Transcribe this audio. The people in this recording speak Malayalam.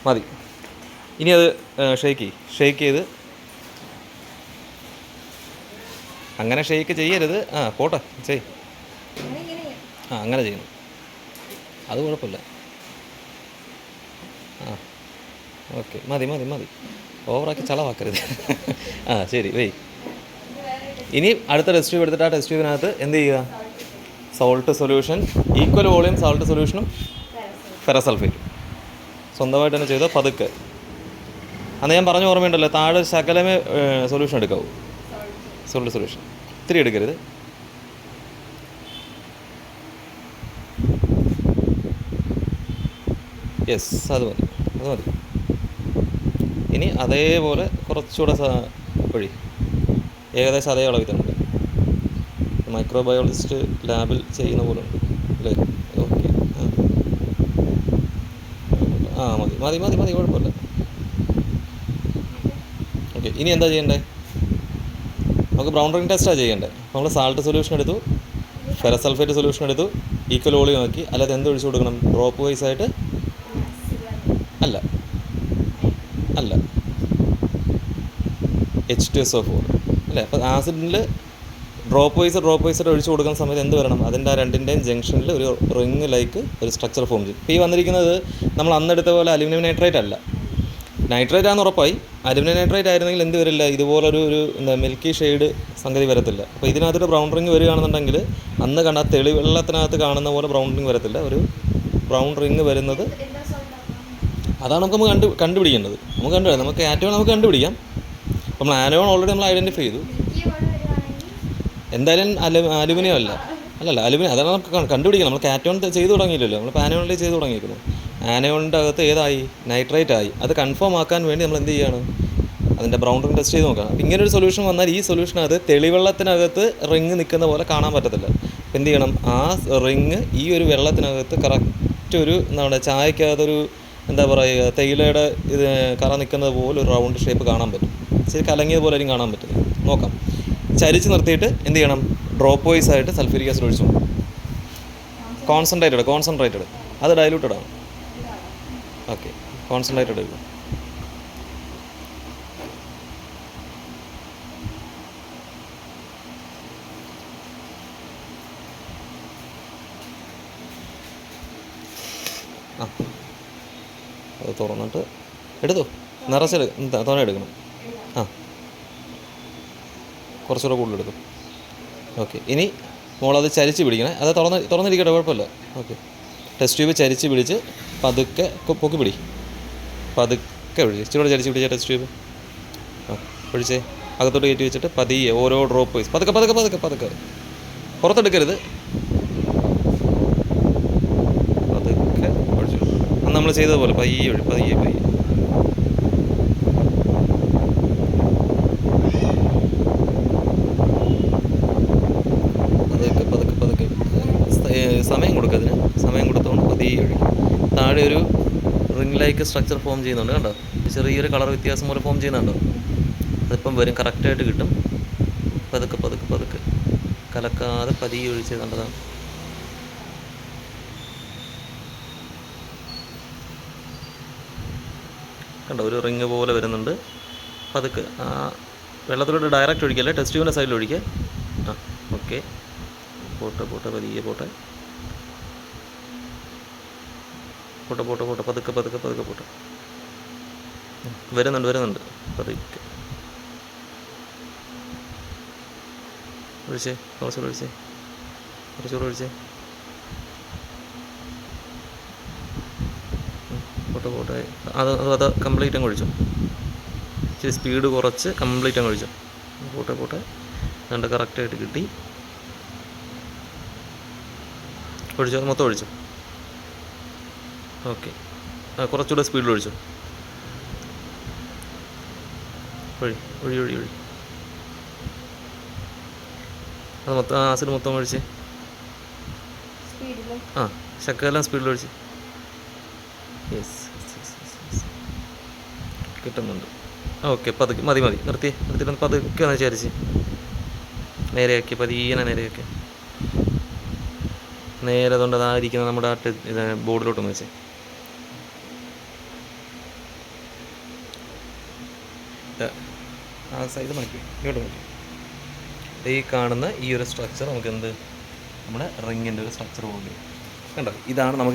മതി. ഇനി അത് ഷെയ്ക്ക് ചെയ്ത് അങ്ങനെ ഷെയ്ക്ക് ചെയ്യരുത്. പോട്ടെ ചെയ്. അങ്ങനെ ചെയ്യണം, അത് കുഴപ്പമില്ല. ഓക്കെ, മതി. ഓവറാക്കി ചളവാക്കരുത്. ശരി, വെയ്. ഇനി അടുത്ത ടെസ്റ്റ് ട്യൂബ് എടുത്തിട്ട് ആ ടെസ്റ്റ് ട്യൂബിനകത്ത് എന്ത് ചെയ്യുക? Salt solution, equal volume salt സൊല്യൂഷനും ഫെറസൾഫേറ്റും സ്വന്തമായിട്ട് തന്നെ ചെയ്തോ, പതുക്കെ. അന്ന് ഞാൻ പറഞ്ഞ ഓർമ്മയുണ്ടല്ലോ, താഴെ ശകലമേ സൊല്യൂഷൻ എടുക്കാവൂ. സോൾട്ട് സൊല്യൂഷൻ ഇത്തിരി എടുക്കരുത്. യെസ്, അത് മതി. ഇനി അതേപോലെ കുറച്ചുകൂടെ ഒഴി. ഏകദേശം അതേ അളവിൽ തന്നെ. മൈക്രോബയോളജിസ്റ്റ് ലാബിൽ ചെയ്യുന്ന പോലെ ഉണ്ട് അല്ലേ? ഓക്കെ. മതി, കുഴപ്പമില്ല. ഓക്കെ, ഇനി എന്താ ചെയ്യേണ്ടത്? നമുക്ക് ബ്രൗൺ റിംഗ് ടെസ്റ്റാണ് ചെയ്യേണ്ടത്. നമ്മൾ സാൾട്ട് സൊല്യൂഷൻ എടുത്തു, ഫെറസൾഫേറ്റ് സൊല്യൂഷൻ എടുത്തു, ഈക്വൽ വോളിയം ആക്കി. അല്ലാതെ എന്ത് ഒഴിച്ചു കൊടുക്കണം? ഡ്രോപ്പ് വൈസ് ആയിട്ട് അല്ല, H2SO4 അല്ലേ? അപ്പോൾ ആസിഡിൽ ഡ്രോപ്പ് വൈസ് ഒഴിച്ചു കൊടുക്കുന്ന സമയത്ത് എന്ത് വരണം? അതിൻ്റെ ആ രണ്ടിൻ്റെയും ജംഗ്ഷനിൽ ഒരു റിങ് ലൈക്ക് ഒരു സ്ട്രക്ചർ ഫോം ചെയ്യും. ഇപ്പോൾ ഈ വന്നിരിക്കുന്നത് നമ്മൾ അന്നെടുത്ത പോലെ അലുമിനിയം നൈട്രേറ്റ് അല്ല, നൈട്രേറ്റ് ആണെന്ന് ഉറപ്പായി. അലുമിനിയം നൈട്രേറ്റ് ആയിരുന്നെങ്കിൽ എന്ത് വരില്ല? ഇതുപോലൊരു മിൽക്കി ഷെയ്ഡ് സംഗതി വരത്തില്ല. അപ്പോൾ ഇതിനകത്തൊരു ബ്രൗൺ റിങ് വരികയാണെന്നുണ്ടെങ്കിൽ അന്ന് കണ്ട തെളിവെള്ളത്തിനകത്ത് കാണുന്ന പോലെ ബ്രൗൺ റിങ് വരത്തില്ല. ഒരു ബ്രൗൺ റിങ് വരുന്നത് അതാണ് നമുക്ക് കണ്ടുപിടിക്കേണ്ടത്. നമുക്ക് ആറ്റോൺ നമുക്ക് കണ്ടുപിടിക്കാം. നമ്മൾ ആനോൺ ഓൾറെഡി നമ്മൾ ഐഡൻറ്റിഫൈ ചെയ്തു. എന്തായാലും അലുമിനിയം അല്ല, അലുമിനിയം. അതാണ് നമുക്ക് കണ്ടുപിടിക്കണം. നമ്മൾ കാറ്റോൺ ചെയ്തു തുടങ്ങിയില്ലല്ലോ, നമ്മൾ ആനോണിൽ ചെയ്തു തുടങ്ങിയിരിക്കുന്നു. ആനോണിൻ്റെ അകത്ത് ഏതായി? നൈട്രേറ്റ് ആയി. അത് കൺഫേം ആക്കാൻ വേണ്ടി നമ്മൾ എന്ത് ചെയ്യുകയാണ്? അതിൻ്റെ ബ്രൗൺ റിങ് ടെസ്റ്റ് ചെയ്ത് നോക്കാം. അപ്പോൾ ഇങ്ങനൊരു സൊല്യൂഷൻ വന്നാൽ ഈ സൊല്യൂഷനകത്ത് തെളിവെള്ളത്തിനകത്ത് റിങ് നിൽക്കുന്ന പോലെ കാണാൻ പറ്റത്തില്ല. അപ്പോൾ എന്ത് ചെയ്യണം? ആ റിങ് ഈ ഒരു വെള്ളത്തിനകത്ത് കറക്റ്റ് ഒരു എന്താണ് ചായക്കകത്തൊരു എന്താ പറയുക, തേയിലയുടെ ഇത് കറ നിൽക്കുന്നത് പോലെ ഒരു റൗണ്ട് ഷേപ്പ് കാണാൻ പറ്റും. ശരി, കലങ്ങിയത് പോലെ ആയിരിക്കും കാണാൻ പറ്റും. നോക്കാം. ചരിച്ച് നിർത്തിയിട്ട് എന്ത് ചെയ്യണം? ഡ്രോപ്പ് വൈസ് ആയിട്ട് സൾഫ്യൂരിക് ആസിഡ് ഒഴിച്ചു. കോൺസെൻട്രേറ്റഡ് അത് ഡൈലൂട്ടഡ് ആണ്. ഓക്കെ, കോൺസെൻട്രേറ്റഡ് എടുക്കും. അത് തുറന്നിട്ട് എടുത്തോ, തോനെ എടുക്കണം. കുറച്ചുകൂടെ കൂടുതലെടുക്കും. ഓക്കെ, ഇനി മോളത് ചരിച്ച് പിടിക്കണേ. അത് തുറന്നിരിക്കട്ടെ, കുഴപ്പമില്ല. ഓക്കെ, ടെസ്റ്റ് ട്യൂബ് ചരിച്ച് പിടിച്ച് പതുക്കെ പൊക്കി പിടി. പതുക്കെ ഒഴിച്ച് ഇച്ചിരി ചരിച്ച് പിടിച്ച ടെസ്റ്റ് ട്യൂബ് ഒഴിച്ചേ. അകത്തോട്ട് കയറ്റി വെച്ചിട്ട് പതിയെ ഓരോ ഡ്രോപ്പ് വൈസ് പതുക്കെ പുറത്തെടുക്കരുത്. പതുക്കെ ഒഴിച്ചു. അന്ന് നമ്മൾ ചെയ്തതുപോലെ പയ്യെ പതുക്കെ സമയം കൊടുക്കതിന്. സമയം കൊടുത്തുകൊണ്ട് പതിയെ ഒഴിക്കും. താഴെ ഒരു റിംഗ് ലൈക്ക് സ്ട്രക്ചർ ഫോം ചെയ്യുന്നുണ്ട്, കണ്ടോ? ചെറിയൊരു കളർ വ്യത്യാസം പോലെ ഫോം ചെയ്യുന്നുണ്ടോ? അതിപ്പം വരും, കറക്റ്റായിട്ട് കിട്ടും. പതുക്കെ കലക്കാതെ പതിയെ ഒഴിച്ച് കണ്ടതാണ്. കണ്ടോ, ഒരു റിങ് പോലെ വരുന്നുണ്ട്. പതുക്കെ ആ വെള്ളത്തിലോട്ട് ഡയറക്റ്റ് ഒഴിക്കല്ലേ, ടെസ്റ്റ് ട്യൂബിൻ്റെ സൈഡിൽ ഒഴിക്കുക. ഓക്കെ, പോട്ടെ പതിയെ പോട്ടെ. പതുക്കെ പോട്ടെ. വരുന്നുണ്ട്. പതുക്കെ ഒഴിച്ചേ, കുറച്ചുകൂടെ ഒഴിച്ചേ. പോട്ടെ. അത് കംപ്ലീറ്റ് അങ്ങ് ഒഴിച്ചു. ഇച്ചിരി സ്പീഡ് കുറച്ച് കംപ്ലീറ്റ് അങ്ങ് ഒഴിച്ചു. പോട്ടെ. രണ്ട് കറക്റ്റായിട്ട് കിട്ടി. ഒഴിച്ചു, മൊത്തം ഒഴിച്ചു. ഓക്കെ, കുറച്ചുകൂടെ സ്പീഡിൽ ഒഴിച്ചു. ഒഴി. അത് മൊത്തം ആസിഡ് മൊത്തം ഒഴിച്ച്. ശക്കലെല്ലാം സ്പീഡിൽ ഒഴിച്ച്. യെസ്, കിട്ടുന്നുണ്ട്. ഓക്കെ, പതുക്കെ മതി. നിർത്തിയിട്ട് പതുക്കെ ഒന്ന് ചരിച്ച് നേരെയാക്കി, പതിയെ നേരെയാക്കി. നേരെ കൊണ്ട് അതായിരിക്കുന്ന നമ്മുടെ ബോർഡിലോട്ടൊന്ന് വെച്ചേ. ആ സൈഡ് മാറ്റി ഇങ്ങോട്ട് മാറ്റി. ഈ കാണുന്ന ഈ ഒരു സ്ട്രക്ചർ നമുക്ക് എന്ത് നമ്മുടെ റിങ്ങിൻ്റെ ഒരു സ്ട്രക്ചർ പോലെ കണ്ടോ, ഇതാണ് നമുക്ക്